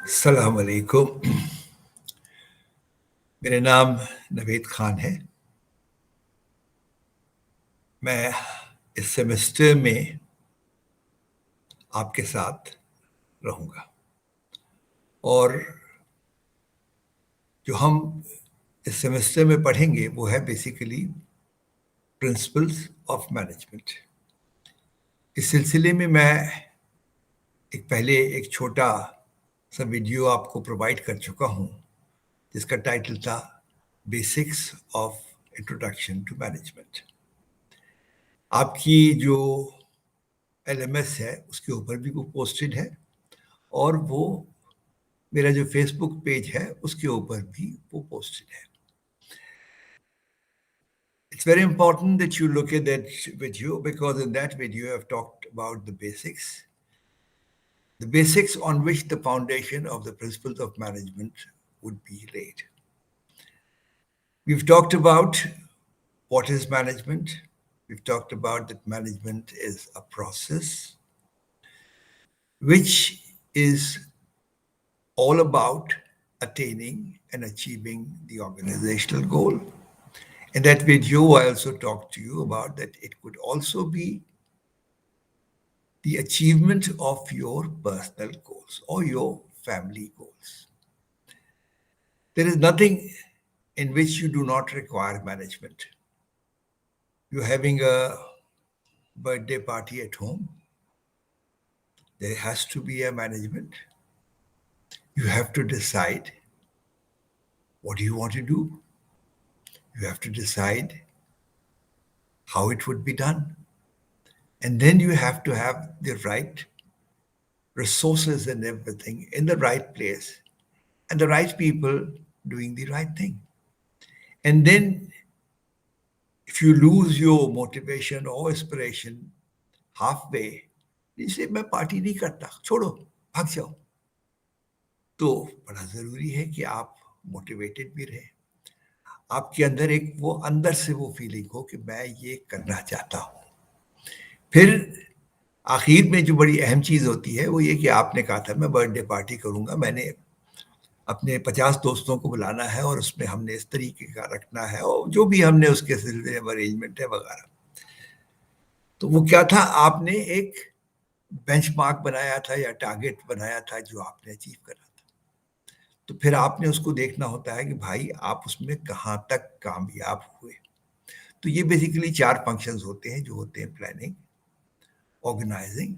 अस्सलाम वालेकुम। मेरा नाम नवेद खान है। मैं इस सेमेस्टर में आपके साथ रहूंगा और जो हम इस सेमेस्टर में पढ़ेंगे वो है बेसिकली प्रिंसिपल्स ऑफ मैनेजमेंट। इस सिलसिले में मैं पहले एक छोटा सा वीडियो आपको प्रोवाइड कर चुका हूं जिसका टाइटल था basics of introduction to management. आपकी जो एलएमएस है उसके ऊपर भी वो पोस्टेड है और वो मेरा जो फेसबुक पेज है उसके ऊपर भी वो पोस्टेड है। It's very important that you look at that video because in that video I've talked about the basics on which the foundation of the principles of management would be laid. We've talked about what is management. We've talked about that management is a process which is all about attaining and achieving the organizational goal. In that video, I also talked to you about that it could also be the achievement of your personal goals or your family goals. There is nothing in which you do not require management. You're having a birthday party at home, there has to be a management. You have to decide what do you want to do. You have to decide how it would be done. And then you have to have the right resources and everything in the right place and the right people doing the right thing. And then if you lose your motivation or inspiration halfway, you say मैं party नहीं करता, छोड़ो, भाग जाओ। तो बड़ा जरूरी है कि आप मोटिवेटेड भी रहे, आपके अंदर एक वो अंदर से वो फीलिंग हो कि मैं ये करना चाहता हूं। फिर आखिर में जो बड़ी अहम चीज होती है वो ये कि आपने कहा था मैं बर्थडे पार्टी करूंगा, मैंने अपने 50 दोस्तों को बुलाना है और उसमें हमने इस तरीके का रखना है और जो भी हमने उसके सिलसिले में अरेंजमेंट है वगैरह। तो वो क्या था, आपने एक बेंचमार्क बनाया था या टारगेट बनाया था जो आपने अचीव करना था। तो फिर आपने उसको देखना होता है कि भाई आप उसमें कहाँ तक कामयाब हुए। तो ये बेसिकली 4 फंक्शंस होते हैं जो होते हैं planning, organizing,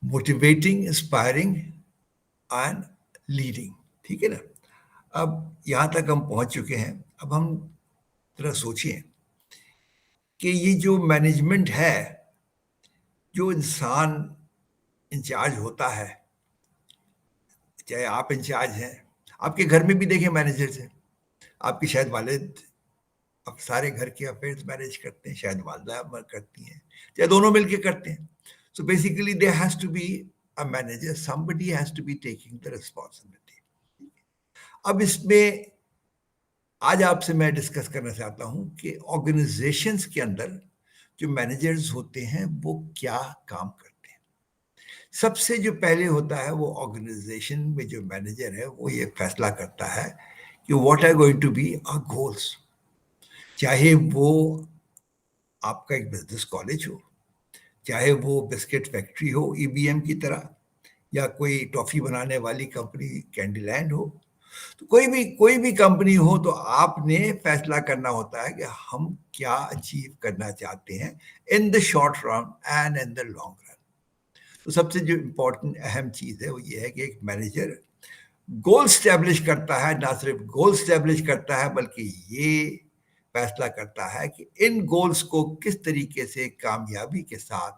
motivating, inspiring and leading. ठीक है ना। अब यहां तक हम पहुंच चुके हैं। अब हम जरा सोचिए कि ये जो मैनेजमेंट है, जो इंसान इंचार्ज होता है, चाहे आप इंचार्ज हैं, आपके घर में भी देखें मैनेजर्स हैं, आपके शायद वालिद अब सारे घर के अफेयर्स मैनेज करते हैं, शायद वालदा करती हैं, चाहे दोनों मिलके करते हैं। So basically there has to be a manager, somebody has to be taking the responsibility. अब इसमें आज आपसे मैं डिस्कस करना चाहता हूं कि ऑर्गेनाइजेशंस के अंदर जो मैनेजर्स होते हैं वो क्या काम करते हैं। सबसे जो पहले होता है वो ऑर्गेनाइजेशन में जो मैनेजर है वो ये फैसला करता है कि what are going to be our goals. चाहे वो आपका एक बिजनेस कॉलेज हो, चाहे वो बिस्किट फैक्ट्री हो ईबीएम की तरह, या कोई टॉफी बनाने वाली कंपनी कैंडीलैंड हो, तो कोई भी कंपनी हो, तो आपने फैसला करना होता है कि हम क्या अचीव करना चाहते हैं in the short run and in the long run. तो सबसे जो इम्पोर्टेंट अहम चीज है वो ये है कि एक मैनेजर गोल स्टैब्लिश करता है, ना सिर्फ गोल स्टैब्लिश करता है बल्कि ये फैसला करता है कि इन गोल्स को किस तरीके से कामयाबी के साथ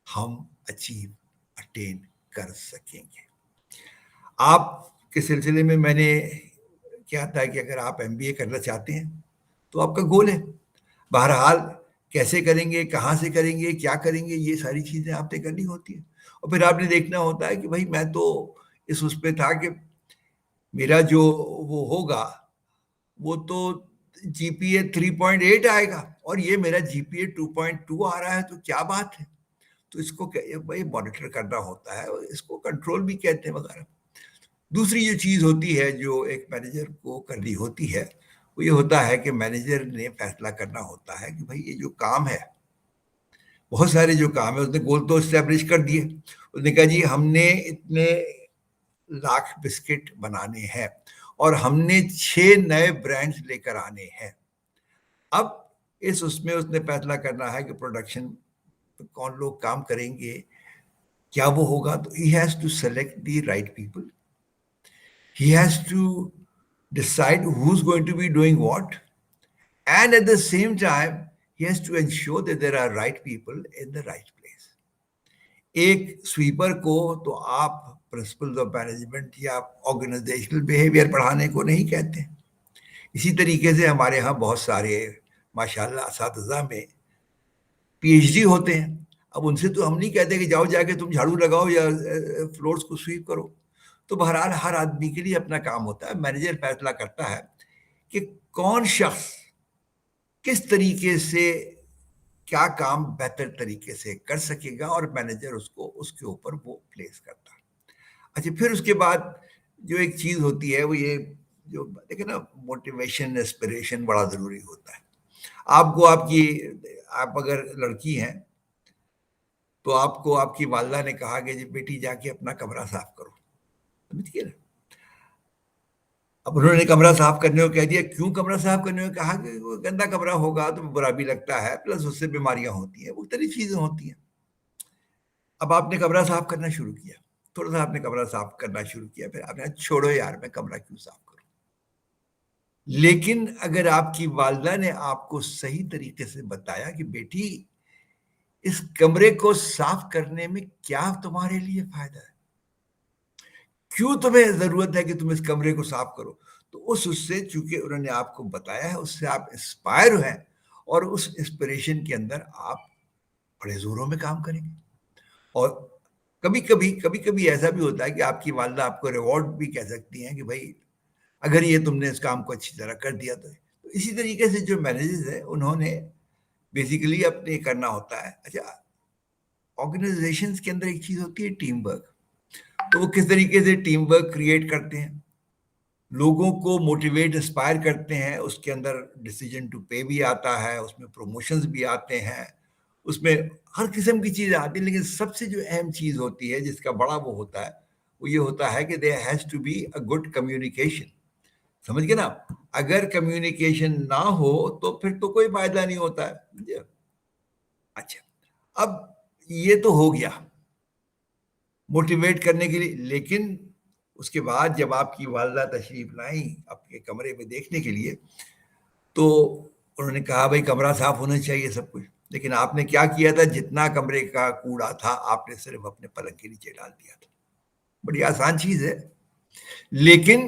हम अचीव अटेन कर सकेंगे। आपके सिलसिले में मैंने क्या था कि अगर आप एमबीए करना चाहते हैं तो आपका गोल है, बहरहाल कैसे करेंगे, कहाँ से करेंगे, क्या करेंगे, ये सारी चीजें आपने करनी होती है। और फिर आपने देखना होता है कि भाई मैं तो इस उस पे था कि मेरा जो वो होगा वो तो जीपीए 3.8 आएगा और ये मेरा जीपीए 2.2 आ रहा है, तो क्या बात है। तो तो इसको भाई मॉनिटर करना होता है, और इसको कंट्रोल भी कहते हैं वगैरह। दूसरी जो चीज होती है जो एक मैनेजर को करनी होती है, वो ये होता है कि मैनेजर ने फैसला करना होता है कि भाई ये जो काम है, बहुत सारे जो काम है, उसने गोल तो स्टैब्लिश कर दिए। उसने कहा जी हमने इतने लाख बिस्किट बनाने हैं और हमने 6 नए ब्रांड्स लेकर आने हैं। अब इस उसमें उसने फैसला करना है कि प्रोडक्शन कौन लोग काम करेंगे, क्या वो होगा। तो he has to select the right people, he has to decide who's going to be doing what, and at the same time he has to ensure that there are right people in the right place. एक sweeper को तो आप principles of management या organisational behaviour पढ़ाने को नहीं कहते। इसी तरीके से हमारे यहाँ बहुत सारे माशाल्लाह असातिज़ा में पीएचडी होते हैं। अब उनसे तो हम नहीं कहते कि जाओ जाके तुम झाड़ू लगाओ या फ्लोर्स को स्वीप करो। तो बहरहाल हर आदमी के लिए अपना काम होता है। मैनेजर फैसला करता है कि कौन शख्स किस तरीके से क्या काम बेहतर तरीके से कर सकेगा, और मैनेजर उसको उसके ऊपर वो प्लेस करता है। अच्छा, फिर उसके बाद जो एक चीज होती है वो ये, जो देखे ना, मोटिवेशन एस्पिरेशन बड़ा जरूरी होता है। आपको आपकी, आप अगर लड़की हैं तो आपको आपकी वालदा ने कहा कि जी बेटी जाके अपना कमरा साफ करो, समझिए ना। अब उन्होंने कमरा साफ करने को कह दिया, क्यों कमरा साफ करने को कहा? कि वो गंदा कमरा होगा तो बुरा भी लगता है, प्लस उससे बीमारियां होती हैं, मुख्तलिफ चीजें होती हैं। अब आपने कमरा साफ करना शुरू किया, थोड़ा सा आपने कमरा साफ करना शुरू किया, फिर आपने कहा, छोड़ो यार मैं कमरा क्यों साफ करूं। लेकिन अगर आपकी वालदा ने आपको सही तरीके से बताया कि बेटी इस कमरे को साफ करने में क्या तुम्हारे लिए फायदा है, क्यों तुम्हें जरूरत है कि तुम इस कमरे को साफ करो, तो उस उससे चूंकि उन्होंने आपको बताया है, उससे आप इंस्पायर हैं, और उस इंस्पिरेशन के अंदर आप बड़े जोरों में काम करेंगे। और कभी कभी ऐसा भी होता है कि आपकी वालदा आपको रिवॉर्ड भी कह सकती हैं कि भाई अगर ये तुमने इस काम को अच्छी तरह कर दिया तो इसी तरीके से जो मैनेजर्स है उन्होंने बेसिकली अपने करना होता है। अच्छा, ऑर्गेनाइजेशन के अंदर एक चीज होती है टीम वर्क। तो वो किस तरीके से टीम वर्क क्रिएट करते हैं, लोगों को मोटिवेट इंस्पायर करते हैं, उसके अंदर डिसीजन टू पे भी आता है, उसमें प्रमोशंस भी आते हैं, उसमें हर किस्म की चीजें आती हैं। लेकिन सबसे जो अहम चीज होती है जिसका बड़ा वो होता है, वो ये होता है कि there has to be a good communication. समझ गए ना? अगर कम्युनिकेशन ना हो तो फिर तो कोई फायदा नहीं होता है, समझे? अच्छा, अब ये तो हो गया मोटिवेट करने के लिए। लेकिन उसके बाद जब आपकी वालदा तशरीफ लाई आपके कमरे में देखने के लिए, तो उन्होंने कहा भाई कमरा साफ होना चाहिए सब कुछ। लेकिन आपने क्या किया था, जितना कमरे का कूड़ा था आपने सिर्फ अपने पलंग के नीचे डाल दिया था। बड़ी आसान चीज है, लेकिन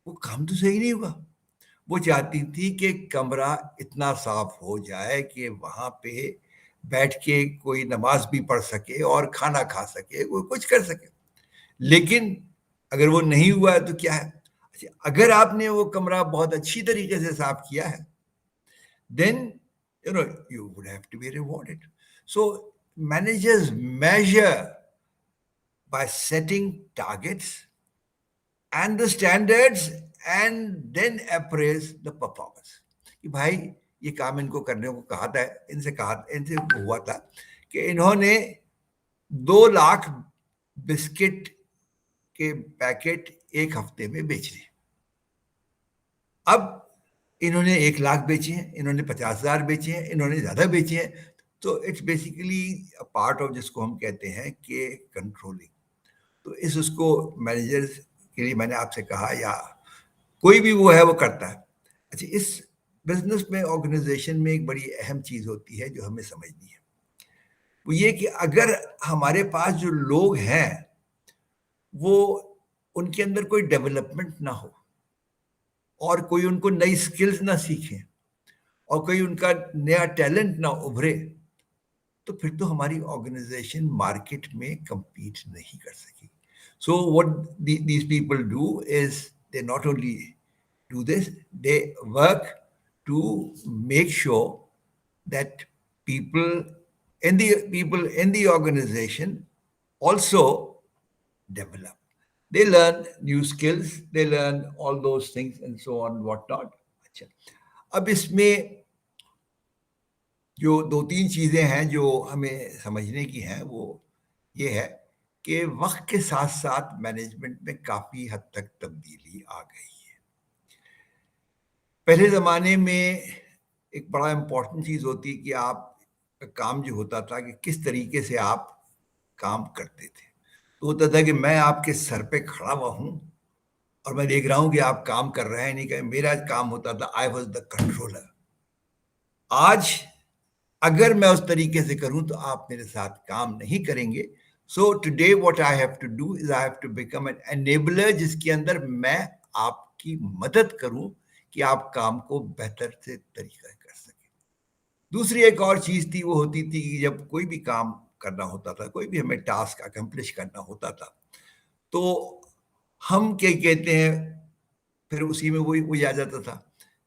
वो काम तो सही नहीं हुआ। वो चाहती थी कि कमरा इतना साफ हो जाए कि वहां पे बैठ के कोई नमाज भी पढ़ सके और खाना खा सके, कोई कुछ कर सके। लेकिन अगर वो नहीं हुआ है तो क्या है? अच्छा, अगर आपने वो कमरा बहुत अच्छी तरीके से साफ किया है, then you would have to be rewarded. So managers measure by setting targets and the standards and then appraise the performance. कि भाई ये काम इनको करने को कहा था, इनसे हुआ था कि इन्होंने 2 लाख बिस्किट के पैकेट एक हफ्ते में बेच दिए। अब इन्होंने 1 लाख बेचे हैं, इन्होंने 50,000 बेचे हैं, इन्होंने ज्यादा बेचे हैं। तो इट्स बेसिकली पार्ट ऑफ जिसको हम कहते हैं कि कंट्रोलिंग। तो इस उसको मैनेजर के लिए मैंने आपसे कहा, या कोई भी वो है वो करता है। अच्छा, इस बिजनेस में ऑर्गेनाइजेशन में एक बड़ी अहम चीज होती है जो हमें समझनी है, वो ये कि अगर हमारे पास जो लोग हैं वो, उनके अंदर कोई डेवलपमेंट ना हो और कोई उनको नई स्किल्स ना सीखें और कोई उनका नया टैलेंट ना उभरे, तो फिर तो हमारी ऑर्गेनाइजेशन मार्केट में compete नहीं कर सकी। So what these people do is they not only do this, they work to make sure that people in the people in the organization also develop. They learn new skills, they learn all those things and so on, whatnot. अच्छा, अब इसमें जो दो तीन चीजें हैं जो हमें समझने की हैं वो ये है कि वक्त के साथ साथ मैनेजमेंट में काफी हद तक तब्दीली आ गई है। पहले जमाने में एक बड़ा इंपॉर्टेंट चीज होती कि आप का काम जो होता था कि किस तरीके से आप काम करते थे। तो होता था कि मैं आपके सर पे खड़ा हुआ हूं और मैं देख रहा हूं कि आप काम कर रहे हैं नहीं कर, मेरा काम होता था, आई वॉज द कंट्रोलर। आज अगर मैं उस तरीके से करूं तो आप मेरे साथ काम नहीं करेंगे। So today what I have to do is I have to become an enabler, जिसके अंदर मैं आपकी मदद करूं कि आप काम को बेहतर से तरीका कर सकें। दूसरी एक और चीज थी, वो होती थी कि जब कोई भी काम करना होता था, कोई भी हमें टास्क अकम्प्लिश करना होता था, तो हम क्या कहते हैं, फिर उसी में वही आ जाता था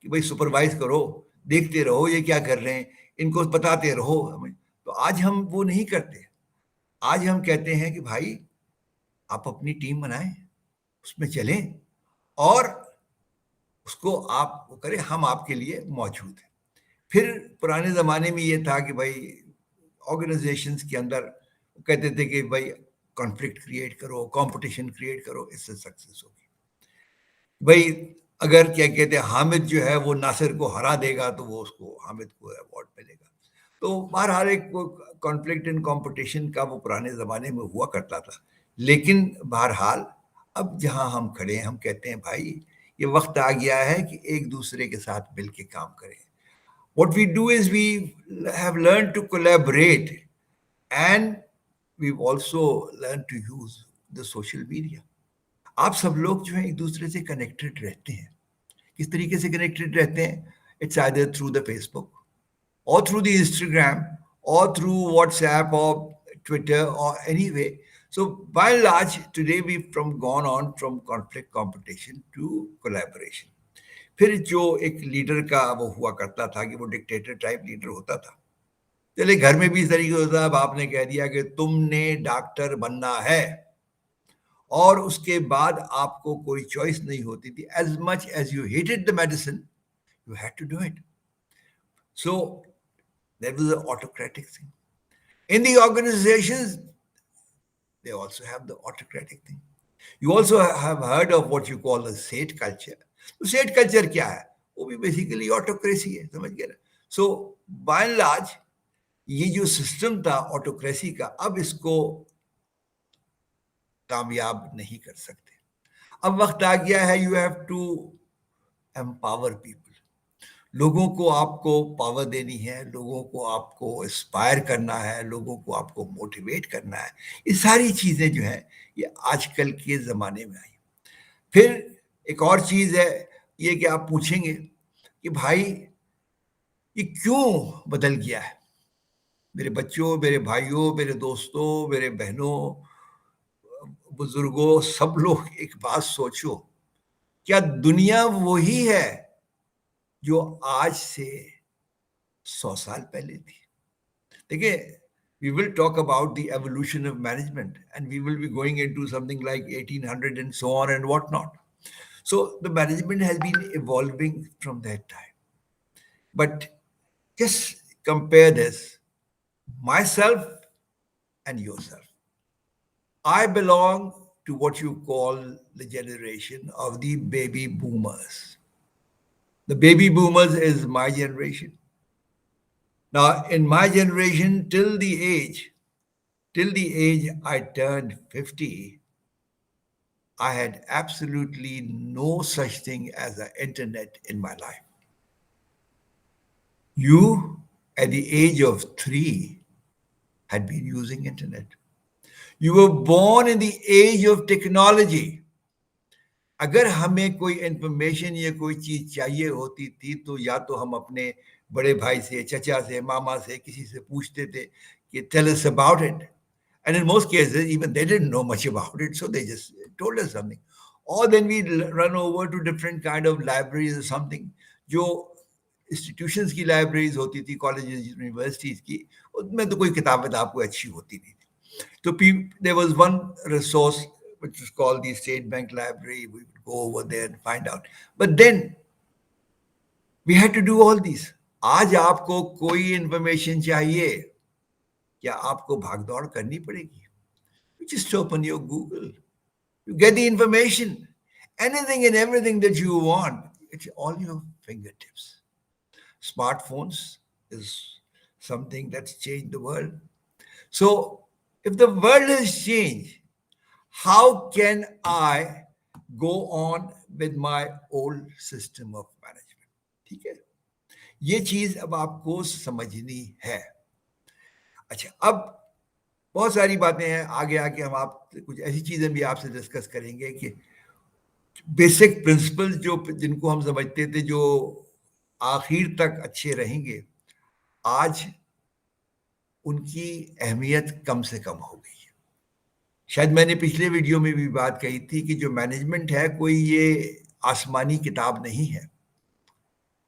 कि भाई सुपरवाइज करो, देखते रहो ये क्या कर रहे हैं, इनको बताते रहो हमें। तो आज हम वो नहीं करते। आज हम कहते हैं कि भाई आप अपनी टीम बनाएं, उसमें चलें और उसको आप वो करें, हम आपके लिए मौजूद हैं। फिर पुराने जमाने में ये था कि भाई ऑर्गेनाइजेशंस के अंदर कहते थे कि भाई कॉन्फ्लिक्ट क्रिएट करो, कंपटीशन क्रिएट करो, इससे सक्सेस होगी। भाई अगर क्या कहते हैं हामिद जो है वो नासिर को हरा देगा तो वो उसको हामिद को अवार्ड मिलेगा। तो बहरहाल एक कॉन्फ्लिक्ट एंड कंपटीशन का वो पुराने जमाने में हुआ करता था। लेकिन बहरहाल अब जहां हम खड़े हैं, हम कहते हैं भाई ये वक्त आ गया है कि एक दूसरे के साथ मिलकर काम करें। What we do is we have learned to collaborate, and we've also learned to use the social media. आप सब लोग जो है एक दूसरे से कनेक्टेड रहते हैं। किस तरीके से कनेक्टेड रहते हैं? It's either through the Facebook or through the Instagram or through WhatsApp or Twitter or anyway. So by and large, today we've from gone on from conflict competition to collaboration. फिर जो एक leader का वो हुआ करता था कि वो डिक्टेटर टाइप लीडर होता था। चले घर में भी इस तरीके होता है, अब आपने कह दिया कि तुमने डॉक्टर बनना है और उसके बाद आपको कोई चॉइस नहीं होती थी। As much as you hated the medicine, you had to do it. So that was an autocratic thing. In the organizations, they also have the autocratic thing. You also have heard of what you call the state culture. तो state culture क्या है? वो भी basically autocracy है, समझ गए ना? So by and large, ये जो सिस्टम था ऑटोक्रेसी का, अब इसको कामयाब नहीं कर सकते। अब वक्त आ गया है, you have to empower people. लोगों को आपको पावर देनी है, लोगों को आपको इंस्पायर करना है, लोगों को आपको मोटिवेट करना है। ये सारी चीजें जो हैं ये आजकल के जमाने में आई। फिर एक और चीज है ये कि आप पूछेंगे कि भाई ये क्यों बदल गया है? मेरे बच्चों, मेरे भाइयों, मेरे दोस्तों, मेरे बहनों, बुजुर्गों, सब लोग एक बात सोचो, क्या दुनिया वही है जो आज से 100 साल पहले थी? देखिए, we will talk about the evolution of management and we will be going into something like 1800 and so on and whatnot. So the management has been evolving from that time. But just compare this, myself and yourself. I belong to what you call the generation of the baby boomers. The baby boomers is my generation. Now, in my generation, till the age I turned 50, I had absolutely no such thing as the internet in my life. You, at the age of 3, had been using internet. You were born in the age of technology. अगर हमें कोई information या कोई चीज चाहिए होती थी तो या तो हम अपने बड़े भाई से, चचा से, मामा से, किसी से पूछते थे कि tell us about it, and in most cases even they didn't know much about it, so they just told us something, or then we run over to different kind of libraries or something जो institutions की libraries होती थी, colleges, universities की, उसमें तो कोई किताब विताब कोई अच्छी होती नहीं थी. तो there was one resource which is called the State Bank Library. We would go over there and find out. But then we had to do all these. आज आपको कोई इंफॉर्मेशन चाहिए, क्या आपको भागदौड़ करनी पड़ेगी? You just open your Google. You get the information. Anything and everything that you want, it's all your fingertips. Smartphones is something that's changed the world. So, if the world has changed, how can I go on with my old system of management? ठीक है, ये चीज अब आपको समझनी है. अच्छा, अब बहुत सारी बातें हैं, आगे आगे हम आप कुछ ऐसी चीजें भी आपसे डिस्कस करेंगे कि बेसिक प्रिंसिपल जो जिनको हम समझते थे जो आखिर तक अच्छे रहेंगे, आज उनकी अहमियत कम से कम हो गई है. शायद मैंने पिछले वीडियो में भी बात कही थी कि जो मैनेजमेंट है कोई ये आसमानी किताब नहीं है.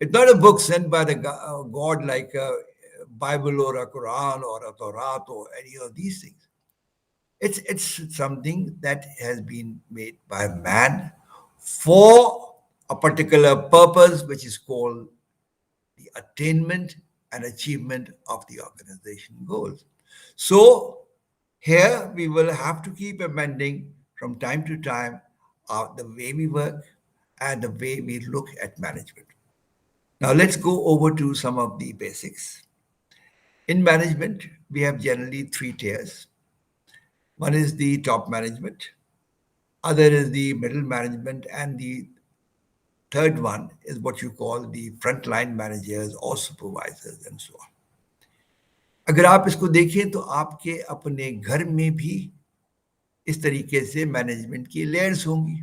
It's not a book sent by the god like a Bible और अ कुरान और अ तौरात और any of these things. It's something that has been made by man for a particular purpose, which is called the attainment and achievement of the organization goals. So here we will have to keep amending from time to time the way we work and the way we look at management. Now let's go over to some of the basics. In management, we have generally three tiers. One is the top management, other is the middle management, and the third one is what you call the frontline managers or supervisors and so on. अगर आप इसको देखें तो आपके अपने घर में भी इस तरीके से मैनेजमेंट की लेयर्स होंगी.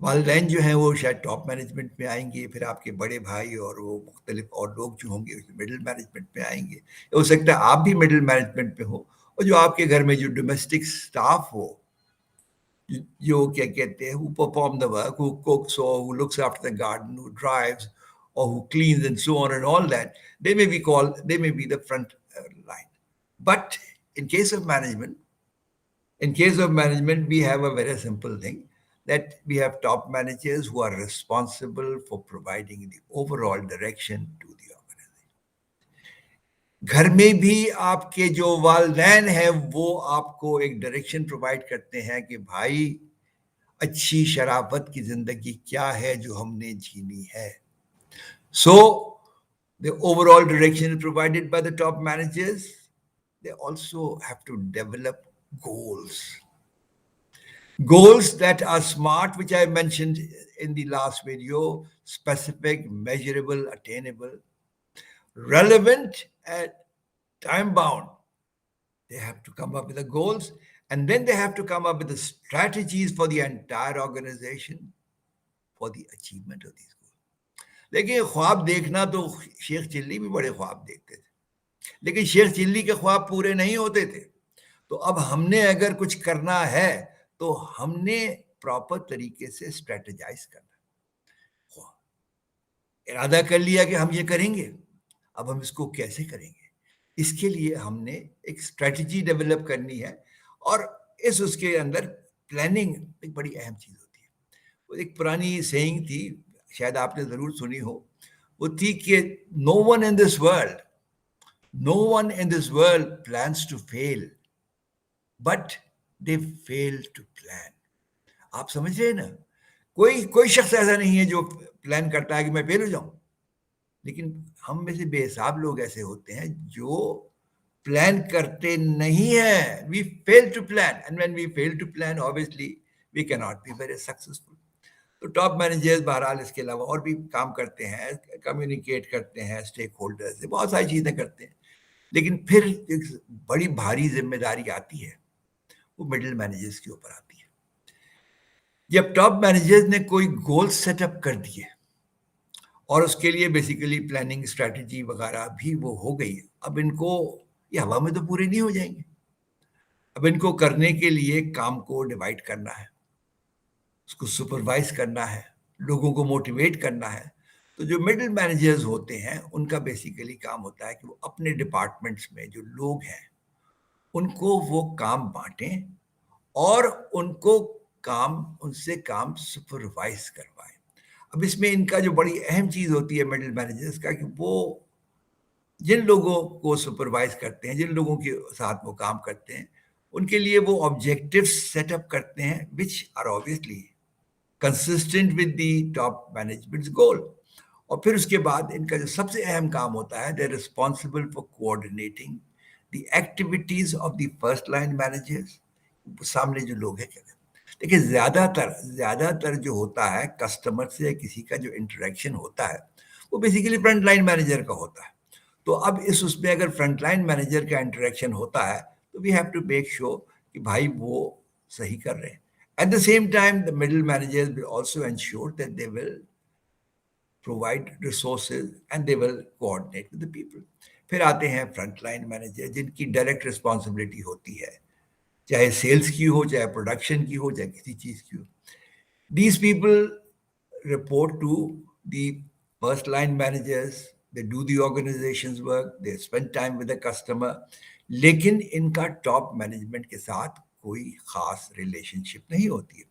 वालिदैन जो हैं वो शायद टॉप मैनेजमेंट में आएंगे, फिर आपके बड़े भाई और वो मुख्तलिफ और लोग जो होंगे मिडिल मैनेजमेंट में आएंगे. हो सकता है आप भी मिडिल मैनेजमेंट पे हो, और जो आपके घर में जो डोमेस्टिक स्टाफ हो, जो क्या कहते हैं, who perform the work, who cooks or who looks after the garden, who drives or who cleans and so on and all that, they may be the front line. But in case of management, we have a very simple thing, that we have top managers who are responsible for providing the overall direction to the organization. घर में भी आपके जो वालिदैन हैं वो आपको एक डायरेक्शन प्रोवाइड करते हैं कि भाई अच्छी शराफत की जिंदगी क्या है जो हमने जीनी है. So the overall direction is provided by the top managers. They also have to develop goals. Goals that are smart, which I mentioned in the last video, specific, measurable, attainable, relevant, and time bound. They have to come up with the goals, and then they have to come up with the strategies for the entire organization for the achievement of these goals. लेकिन ख्वाब देखना तो Sheikh chilli भी बड़े ख्वाब देखते थे, लेकिन शेख चिल्ली के ख्वाब पूरे नहीं होते थे. तो अब हमने अगर कुछ करना है तो हमने प्रॉपर तरीके से स्ट्रेटेजाइज करना. इरादा कर लिया कि हम ये करेंगे, अब हम इसको कैसे करेंगे, इसके लिए हमने एक स्ट्रेटजी डेवलप करनी है. और उसके अंदर प्लानिंग एक बड़ी अहम चीज होती है. वो एक पुरानी सेइंग थी, शायद आपने जरूर सुनी हो, वो थी कि no one in this world plans to fail, but they fail to plan. आप समझ रहे हैं ना, कोई शख्स ऐसा नहीं है जो प्लान करता है कि मैं फेल हो जाऊं, लेकिन हम में से बेहिसाब लोग ऐसे होते हैं जो प्लान करते नहीं है. We fail to plan, and when we fail to plan obviously we can not be very successful. तो टॉप मैनेजर्स बहरहाल इसके अलावा और भी काम करते हैं, कम्युनिकेट करते हैं स्टेक होल्डर्स से, बहुत सारी चीजें करते हैं. लेकिन फिर एक बड़ी भारी जिम्मेदारी आती है, वो मिडिल मैनेजर्स के ऊपर आती है. जब टॉप मैनेजर्स ने कोई गोल सेटअप कर दिए और उसके लिए बेसिकली प्लानिंग स्ट्रैटेजी वगैरह भी वो हो गई, अब इनको ये हवा में तो पूरे नहीं हो जाएंगे. अब इनको करने के लिए काम को डिवाइड करना है, उसको सुपरवाइज करना है, लोगों को मोटिवेट करना है. तो जो मिडिल मैनेजर्स होते हैं उनका बेसिकली काम होता है कि वो अपने डिपार्टमेंट्स में जो लोग हैं उनको वो काम बांटें और उनको काम उनसे काम सुपरवाइज करवाएं। अब इसमें इनका जो बड़ी अहम चीज होती है मिडिल मैनेजर्स का कि वो जिन लोगों को सुपरवाइज करते हैं, जिन लोगों के साथ वो काम करते हैं, उनके लिए वो ऑब्जेक्टिव्स सेटअप करते हैं which are obviously consistent with the top management's goal. और फिर उसके बाद इनका जो सबसे अहम काम होता है, they responsible for coordinating the activities of the first line managers. सामने जो लोग हैं, क्या देखिए, ज्यादातर ज्यादातर जो होता है कस्टमर से या किसी का जो इंटरेक्शन होता है वो बेसिकली फ्रंट लाइन मैनेजर का होता है। तो अब इस उसमें अगर फ्रंट लाइन मैनेजर का इंटरेक्शन होता है तो we have to make sure कि भाई वो सही कर रहे हैं। At the same time the middle managers will also ensure that they will provide resources and they will coordinate with the people. फिर आते हैं फ्रंट लाइन मैनेजर जिनकी डायरेक्ट रिस्पॉन्सिबिलिटी होती है, चाहे सेल्स की हो, चाहे प्रोडक्शन की हो, चाहे किसी चीज की हो। These people report to the first line managers, they do the organization's work, they spend time with the customer, लेकिन इनका टॉप मैनेजमेंट के साथ कोई खास रिलेशनशिप नहीं होती है।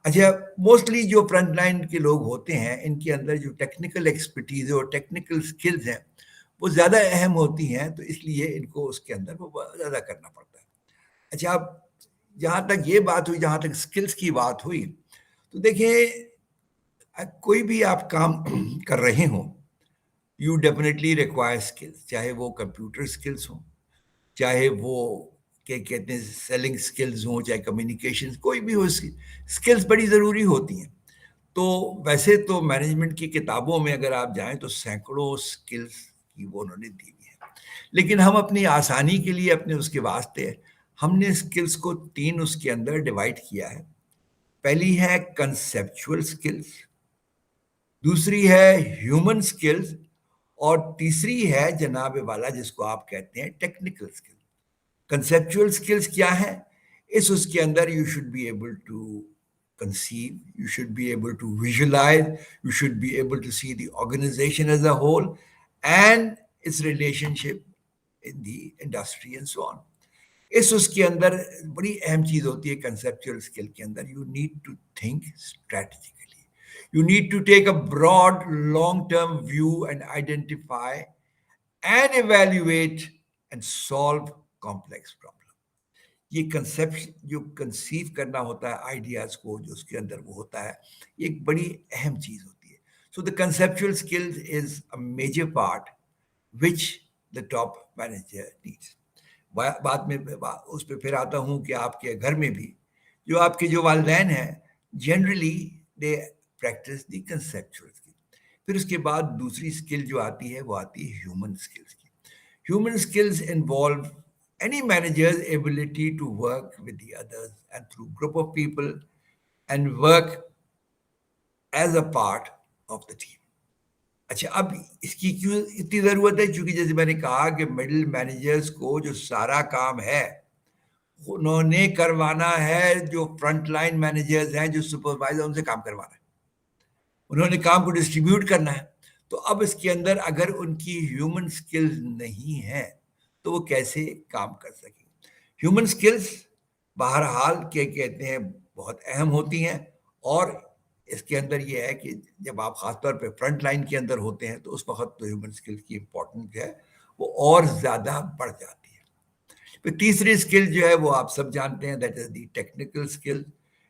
अच्छा, मोस्टली जो फ्रंट लाइन के लोग होते हैं इनके अंदर जो टेक्निकल एक्सपर्टीज और टेक्निकल स्किल्स हैं वो ज़्यादा अहम होती हैं, तो इसलिए इनको उसके अंदर वो ज़्यादा करना पड़ता है। अच्छा, अब जहाँ तक ये बात हुई, जहाँ तक स्किल्स की बात हुई, तो देखिए कोई भी आप काम कर रहे हो, यू डेफिनेटली रिक्वायर स्किल्स, चाहे वो कंप्यूटर स्किल्स हो, चाहे वो क्या कहते हैं सेलिंग स्किल्स हो, चाहे कम्युनिकेशन, कोई भी हो, स्किल्स बड़ी ज़रूरी होती हैं। तो वैसे तो मैनेजमेंट की किताबों में अगर आप जाएं तो सैकड़ों स्किल्स की वो उन्होंने दी हुई है, लेकिन हम अपनी आसानी के लिए, अपने उसके वास्ते, हमने स्किल्स को तीन उसके अंदर डिवाइड किया है। पहली है कंसेप्चुअल स्किल्स, दूसरी है ह्यूमन स्किल्स, और तीसरी है जनाब वाला जिसको आप कहते हैं टेक्निकल स्किल्स। कंसेप्चुअल स्किल्स क्या है? इस उसके अंदर you should be able to conceive, you should be able to visualize, you should be able to see the organization as a whole and its relationship in the industry and so on. इस उसके अंदर बड़ी अहम चीज होती है conceptual skill के अंदर, you need to think strategically, you need to take a broad long term view and identify and evaluate and solve complex problem. ये कंसेप्ट जो कंसीव करना होता है आइडियाज को, जो उसके अंदर वो होता है, ये एक बड़ी अहम चीज होती है। So the conceptual skills is a major part which the top manager needs. बाद में उस पर फिर आता हूँ कि आपके घर में भी जो वालदैन हैं, generally they practice the conceptual skill. फिर उसके बाद दूसरी स्किल जो आती है वो आती है ह्यूमन स्किल्स की। Human skills involve any manager's ability to work with the others and through group of people and work as a part of the team. अच्छा, अब इसकी क्यों इतनी जरूरत है? क्योंकि जैसे मैंने कहा कि मिडिल मैनेजर्स को जो सारा काम है उन्होंने करवाना है, जो फ्रंट लाइन मैनेजर्स हैं, जो सुपरवाइजर, उनसे काम करवाना है, उन्होंने काम को डिस्ट्रीब्यूट करना है। तो अब इसके अंदर अगर उनकी ह्यूमन स्किल्स नहीं है तो वो कैसे काम कर सकेंगे? ह्यूमन स्किल्स बहरहाल क्या कहते हैं बहुत अहम होती हैं, और इसके अंदर ये है कि जब आप खासतौर पे फ्रंट लाइन के अंदर होते हैं तो उस वक्त तो ह्यूमन स्किल्स की इंपॉर्टेंस है वो और ज्यादा बढ़ जाती है। फिर तीसरी स्किल जो है वो आप सब जानते हैं, that is the technical skill.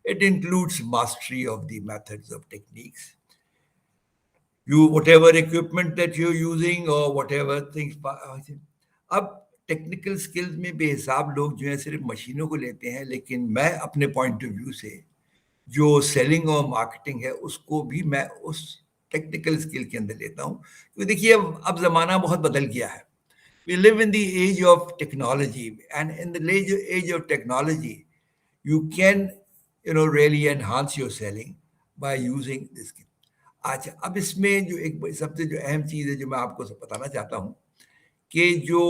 It includes mastery of the methods of techniques, you whatever equipment that you're using or whatever things। अब टेक्निकल स्किल्स में बेहिसाब लोग जो है सिर्फ मशीनों को लेते हैं, लेकिन मैं अपने पॉइंट ऑफ व्यू से जो सेलिंग और मार्केटिंग है उसको भी मैं उस टेक्निकल स्किल के अंदर लेता हूँ। क्योंकि देखिए अब जमाना बहुत बदल गया है। We live in the age of technology, and in the age of technology you can really enhance your selling by using this skill। अच्छा, अब इसमें जो एक सबसे जो अहम चीज है जो मैं आपको सब बताना चाहता हूं कि जो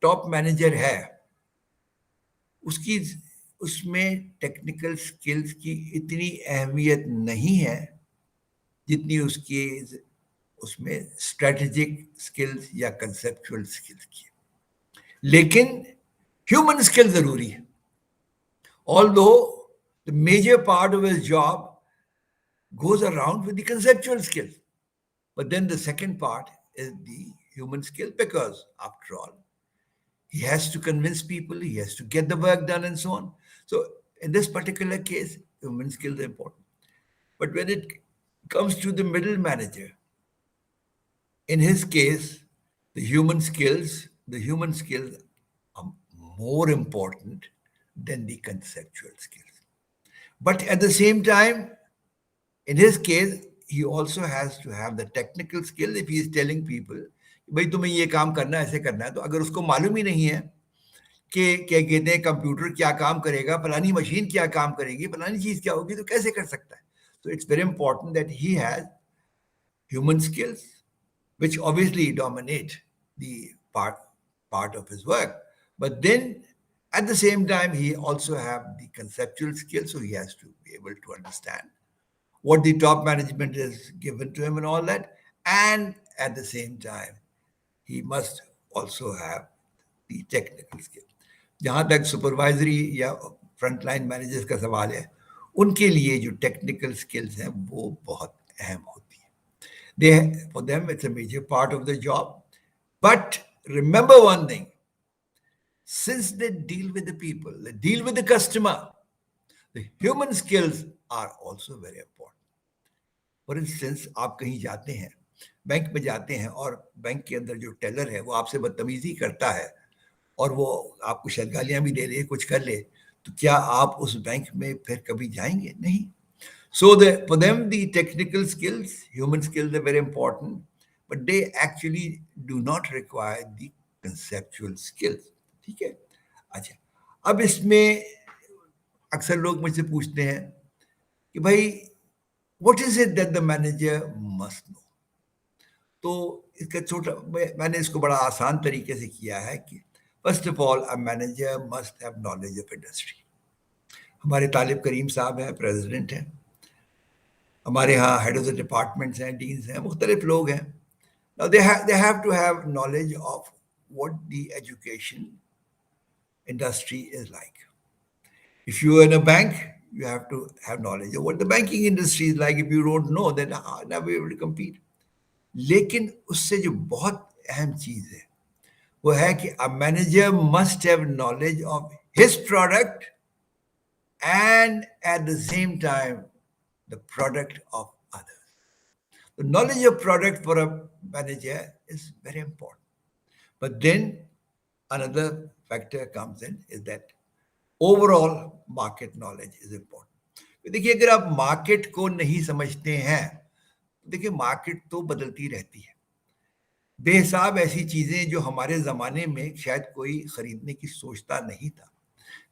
टॉप मैनेजर है उसकी उसमें टेक्निकल स्किल्स की इतनी अहमियत नहीं है जितनी उसकी उसमें स्ट्रेटेजिक स्किल्स या कंसेप्चुअल स्किल्स की, लेकिन ह्यूमन स्किल जरूरी है. Although the major part of his job goes around with the conceptual skills. But then the second part is the human skill because, after all, he has to convince people, he has to get the work done, and so on. So, in this particular case, human skills are important. But when it comes to the middle manager, in his case, the human skills are more important than the conceptual skills. But at the same time, in his case, he also has to have the technical skill if he is telling people, भाई तुम्हें ये काम करना है, ऐसे करना है, तो अगर उसको मालूम ही नहीं है कि क्या कहते हैं कंप्यूटर क्या काम करेगा, फलानी मशीन क्या काम करेगी, फलानी चीज क्या होगी, तो कैसे कर सकता है? So it's very important that he has human skills, which obviously dominate the part of his work. But then at the same time, he also have the conceptual skills, so he has to be able to understand what the top management is given to him and all that. And at the same time, he must also have the technical skill. जहाँ तक supervisory या front line managers का सवाल है, उनके लिए जो technical skills हैं वो बहुत अहम होती है. For them, it's a major part of the job. But remember one thing, since they deal with the people, they deal with the customer, the human skills are also very important. For instance, आप कहीं जाते हैं, bank में जाते हैं, और bank के अंदर जो टेलर है वो आपसे बदतमीजी करता है और वो आपको शायद गालियां भी दे ले, कुछ कर ले, तो क्या आप उस बैंक में फिर कभी जाएंगे? नहीं. So for them the technical skills, human skills are very important, but they actually do not require the conceptual skills. ठीक है. अच्छा, अब इसमें अक्सर लोग मुझसे पूछते हैं कि भाई what is it that the manager must know? तो इसका छोटा मैंने इसको बड़ा आसान तरीके से किया है कि first of all a manager must have knowledge of industry. हमारे तालिब करीम साहब हैं, प्रेसिडेंट हैं, हमारे यहाँ हेड ऑफ द डिपार्टमेंट्स हैं, डीन्स हैं, मुख्तलिफ लोग हैं. Now they have to have knowledge of what the education industry is like. If you are in a bank, you have to have knowledge of what the banking industry is like. If you don't know, then never be able to compete. लेकिन उससे जो बहुत अहम चीज है वो है कि a manager must have knowledge of his product and at the same time the product of others. The knowledge of product for a manager is very important. But then another factor comes in is that overall market knowledge is important. देखिए, अगर आप market को नहीं समझते हैं, देखिए market तो बदलती रहती है. बेहिसाब ऐसी चीजें जो हमारे जमाने में शायद कोई खरीदने की सोचता नहीं था,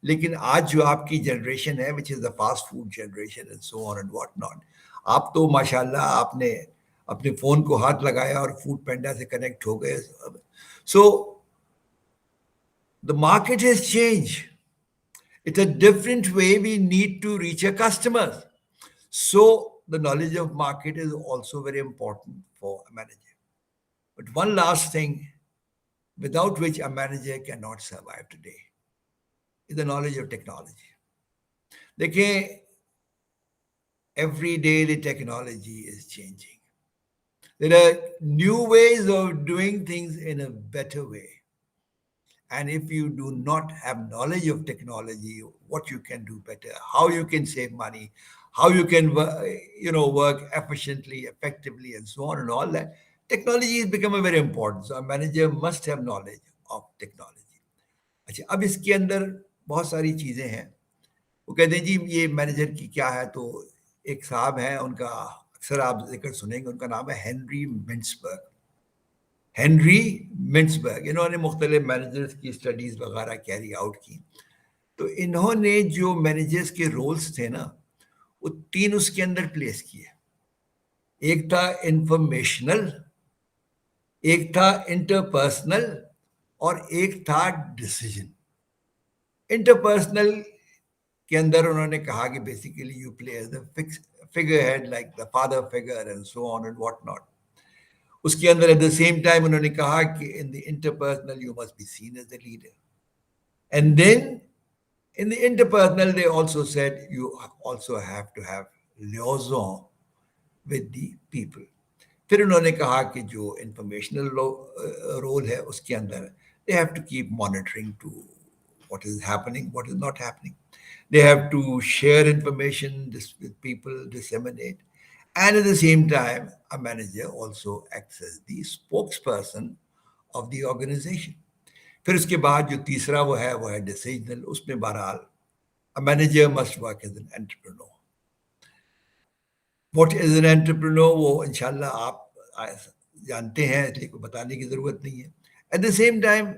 लेकिन आज जो आपकी जनरेशन है, which is the fast food generation and so on and what not, आप तो माशाल्लाह आपने अपने फोन को हाथ लगाया और फूड पैंडा से कनेक्ट हो गए. So the market has change. It's a different way we need to reach a customers. So the knowledge of market is also very important for a manager. But one last thing without which a manager cannot survive today is the knowledge of technology. देखिए, every day the technology is changing. There are new ways of doing things in a better way. And if you do not have knowledge of technology, what you can do better, how you can save money, how you can work efficiently, effectively, and so on and all that, technology has become very important. So a manager must have knowledge of technology. अच्छा, अब इसके अंदर बहुत सारी चीजें हैं. वो कहते हैं जी ये मैनेजर की क्या है, तो एक साहब हैं, उनका अक्सर आप जिक्र सुनेंगे, उनका नाम है हेनरी मिंट्सबर्ग. हेनरी मिंट्सबर्ग, इन्होंने मुख्तलिफ मैनेजर्स की स्टडीज वगैरह कैरी आउट की. तो इन्होंने जो मैनेजर्स के रोल्स थे ना, वो तीन उसके अंदर प्लेस किए. एक था इंफॉर्मेशनल, एक था इंटरपर्सनल, और एक था डिसीजन. इंटरपर्सनल के अंदर उन्होंने कहा कि basically you play as the figure head, like the father figure and so on and what not. उसके अंदर एट द सेम टाइम उन्होंने कहा कि in the interpersonal you must be seen as the leader, and then in the interpersonal they also said you also have to have liaison with the people. फिर उन्होंने कहा कि जो informational role है उसके अंदर they have to keep monitoring to what is happening, what is not happening. They have to share information with people, disseminate, and at the same time a manager also acts as the spokesperson of the organization. फिर उसके बाद जो तीसरा वो है decisional, उसमें बहरहाल a manager must work as an entrepreneur. What is an entrepreneur? वो इंशाल्लाह आप जानते हैं, इसलिए कोई बताने की जरूरत नहीं है. At the same time,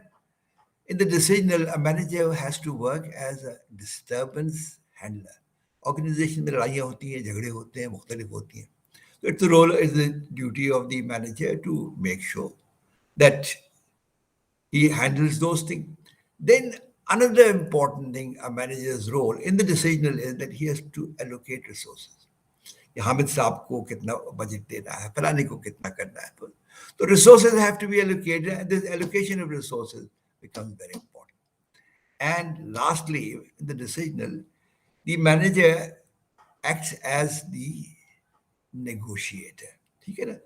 in the decisional, a manager has to work as a disturbance handler. Organization में लड़ाइयाँ होती हैं, झगड़े होते हैं, मुख्तलिफ होती हैं. So it's the role, it's the duty of the manager to make sure that he handles those things. Then another important thing, a manager's role in the decisional is that he has to allocate resources. Hamid साहब को कितना budget देना है, फलाने को कितना करना है, तो resources have to be allocated, and this allocation of resources becomes very important. And lastly, in the decisional, the manager acts as the negotiator. ठीक है ना?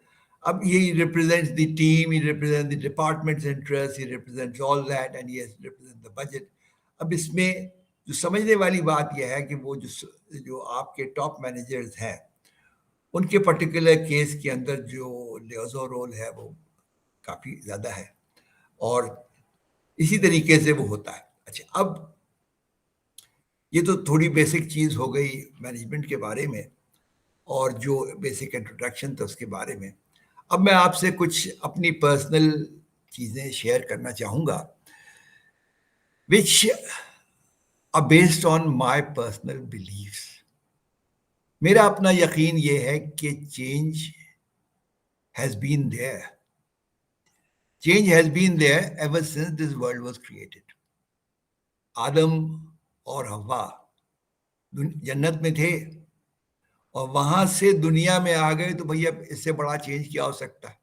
अब he represents the team, he represents the department's interest, he represents all that, and he represents the budget. अब इसमें जो समझने वाली बात यह है कि वो जो आपके टॉप मैनेजर्स हैं उनके पर्टिकुलर केस के अंदर जो लियाज़ो रोल है वो काफ़ी ज़्यादा है और इसी तरीके से वो होता है. अच्छा, अब ये तो थोड़ी बेसिक चीज़ हो गई मैनेजमेंट के बारे में और जो बेसिक इंट्रोडक्शन था उसके बारे में. अब मैं आपसे कुछ अपनी पर्सनल चीज़ें शेयर करना चाहूँगा which are based on my personal beliefs. मेरा अपना यकीन ये है कि change has been there. Change has been there ever since this world was created. आदम और हवा जन्नत में थे और वहां से दुनिया में आ गए, तो भैया इससे बड़ा चेंज क्या हो सकता है?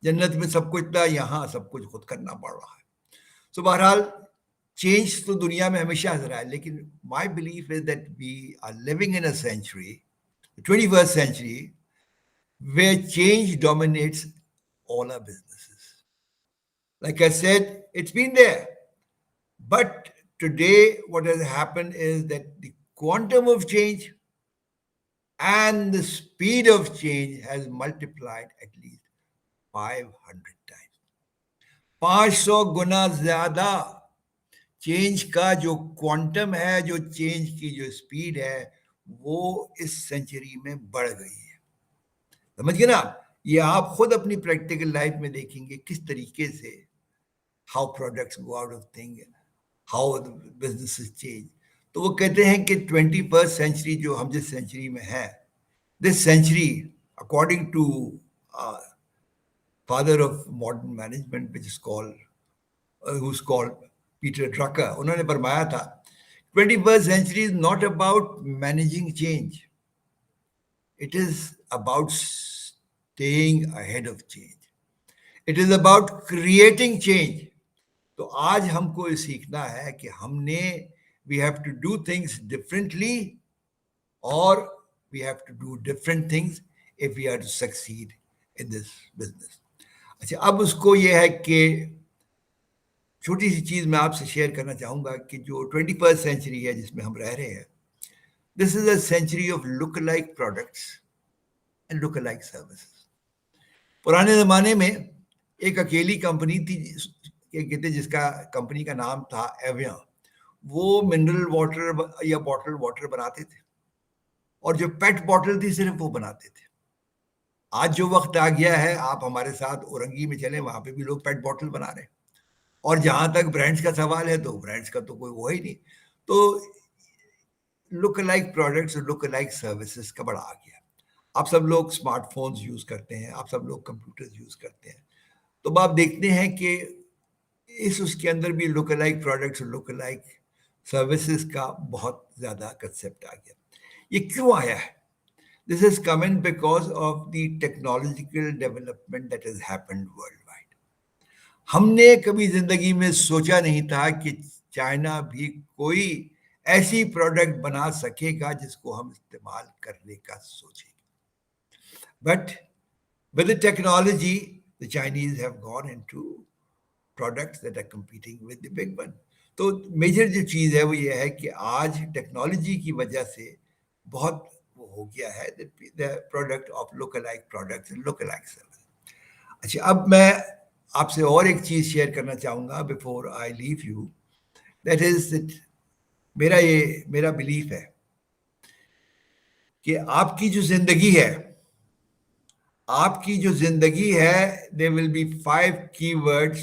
जन्नत में सब कुछ था, यहाँ सब कुछ खुद करना पड़ रहा है. सो बहरहाल चेंज तो दुनिया में हमेशा रहा है, लेकिन my belief is that we are living in a century, 21st century, where change dominates all our businesses. Like I said, it's been there. But today, what has happened is that the quantum of change and the speed of change has multiplied at least 500 times. 500 गुना ज्यादा change का जो quantum है, जो change की जो speed है, वो इस सेंचुरी में बढ़ गई है. समझ गए ना? ये आप खुद अपनी प्रैक्टिकल लाइफ में देखेंगे किस तरीके से how products go out of thing, how businesses change. तो वो कहते हैं कि 21st सेंचुरी जो हम जिस सेंचुरी में हैं, this century according to father of modern management which is called who's called Peter Drucker, उन्होंने फरमाया था 21st century is not about managing change, it is about staying ahead of change, it is about creating change. तो आज हमको ये सीखना है कि हमने we have to do things differently और we have to do different things if we are to succeed in this business. अच्छा, अब उसको ये है कि छोटी सी चीज मैं आपसे शेयर करना चाहूंगा कि जो 21st सेंचुरी है जिसमें हम रह रहे हैं, this is a century of look like products and look like services. पुराने जमाने में एक अकेली कंपनी थी कहते जिसका कंपनी का नाम था एविया. वो मिनरल वाटर या बॉटल वाटर बनाते थे और जो पेट बॉटल थी सिर्फ वो बनाते थे. आज जो वक्त आ गया है, आप हमारे साथ औरंगी में चले, वहां पे भी लोग पेट बॉटल बना रहे हैं. और जहां तक ब्रांड्स का सवाल है, तो ब्रांड्स का तो कोई वो ही नहीं. तो लुक लाइक प्रोडक्ट्स और लुक लाइक सर्विसेज का बड़ा आ गया. आप सब लोग स्मार्टफोन्स यूज करते हैं, आप सब लोग कंप्यूटर्स यूज करते हैं, तो आप देखते हैं कि इस उसके अंदर भी लुक लाइक प्रोडक्ट्स और लुक लाइक सर्विसेज का बहुत ज्यादा कंसेप्ट आ गया. ये क्यों आया है? This has come in because of the technological development that has happened worldwide. हमने कभी जिंदगी में सोचा नहीं था कि चाइना भी कोई ऐसी प्रोडक्ट बना सकेगा जिसको हम इस्तेमाल करने का सोचेंगे. But with the technology, the Chinese have gone into products that are competing with the big one. तो मेजर जो चीज़ है वो ये है कि आज टेक्नोलॉजी की वजह से बहुत वो हो गया है the product of lookalike products and lookalike service. अच्छा, अब मैं आपसे और एक चीज़ शेयर करना चाहूँगा before I leave you. That is मेरा बिलीफ है कि आपकी जो जिंदगी है there will be 5 keywords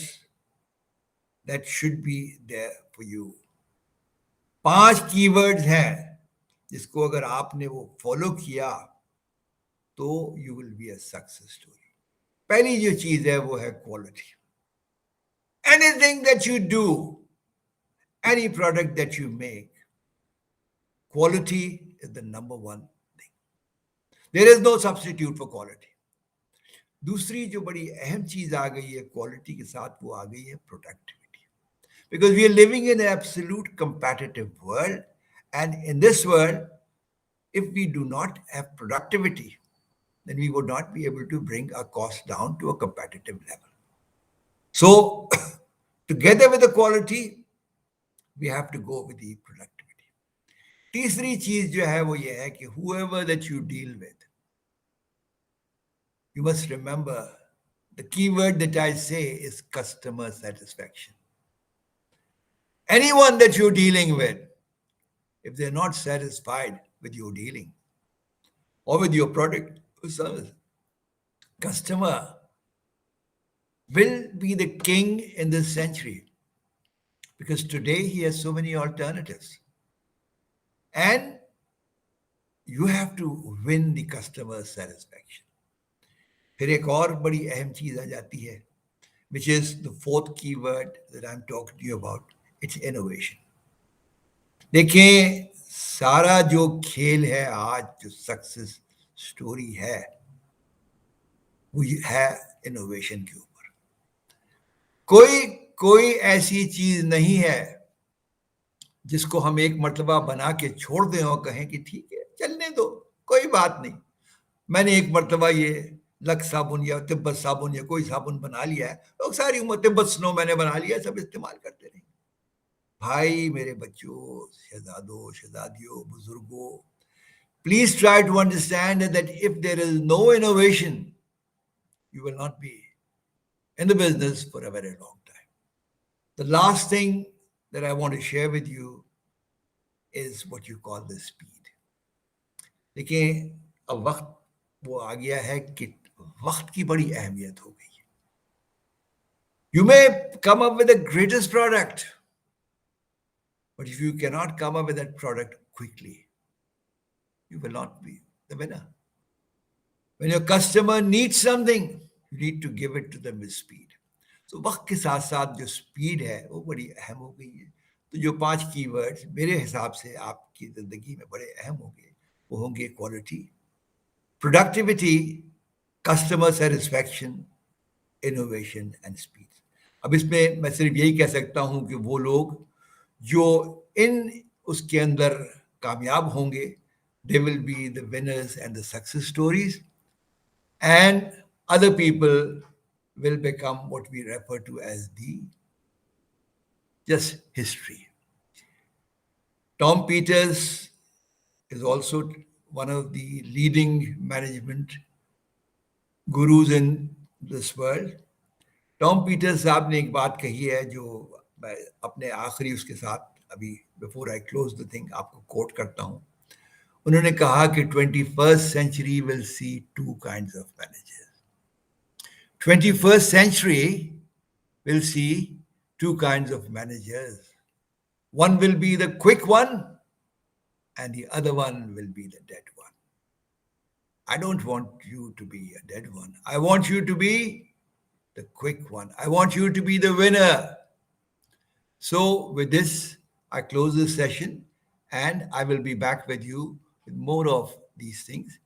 that should be there for you. 5 keywords हैं जिसको अगर आपने वो फॉलो किया तो you will be a success story. पहली जो चीज है वो है quality. Anything that you do, any product that you make, quality is the number one thing. There is no substitute for quality. दूसरी जो बड़ी अहम चीज आ गई है क्वालिटी के साथ वो आ गई है productivity. Because we are living in an absolute competitive world, and in this world, if we do not have productivity, then we would not be able to bring our costs down to a competitive level. So, together with the quality, we have to go with the productivity. तीसरी चीज जो है वो ये है कि whoever that you deal with, you must remember the keyword that I say is customer satisfaction. Anyone that you're dealing with, if they're not satisfied with your dealing or with your product or service, customer will be the king in this century because today he has so many alternatives. And you have to win the customer satisfaction. फिर एक और बड़ी अहम चीज आ जाती है, which is the fourth keyword that I'm talking to you about. It's innovation. देखिए, सारा जो खेल है आज, जो सक्सेस स्टोरी है, वो है इनोवेशन के ऊपर. कोई ऐसी चीज नहीं है जिसको हम एक मर्तबा बना के छोड़ दें और कहें कि ठीक है चलने दो, कोई बात नहीं. मैंने एक मर्तबा ये लक्स साबुन या तिब्बत साबुन या कोई साबुन बना लिया है, तो सारी उम्र तिब्बत स्नो मैंने बना लिया, सब इस्तेमाल करते रहेंगे. भाई मेरे बच्चों, शहजादों, शहजादियों, बुजुर्गों, please try to understand that if there is no innovation, you will not be in the business for a very long time. The last thing that I want to share with you is what you call the speed. देखिए, अब वक्त वो आ गया है कि वक्त की बड़ी अहमियत हो गई है. You may come up with the greatest product, but if you cannot come up with that product quickly, you will not be the winner. When your customer needs something, you need to give it to them with speed. So वक्त के साथ साथ जो speed है वो बड़ी अहम हो गई है. तो जो 5 keywords मेरे हिसाब से आपकी जिंदगी में बड़े अहम होंगे, वो होंगे quality, productivity, customer satisfaction, innovation and speed. अब इसमें मैं सिर्फ यही कह सकता हूं कि वो लोग जो इन उसके अंदर कामयाब होंगे, they will be the winners and the success stories, and other people will become what we refer to as the just history. Tom Peters is also one of the leading management gurus in this world. Tom Peters साहब ने एक बात कही है जो मैं अपने आखिरी उसके साथ अभी before I close the thing आपको कोट करता हूं. उन्होंने कहा कि 21st century will see 2 kinds of managers. 21st century will see 2 kinds of managers. One will be the quick one and the other one will be the dead one. I don't want you to be a dead one. I want you to be the quick one. I want you to be the winner. So with this, I close this session and I will be back with you with more of these things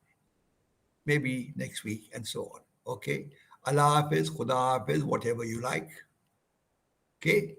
maybe next week, and so on. Okay. Allah Hafiz, Khuda Hafiz, whatever you like. Okay.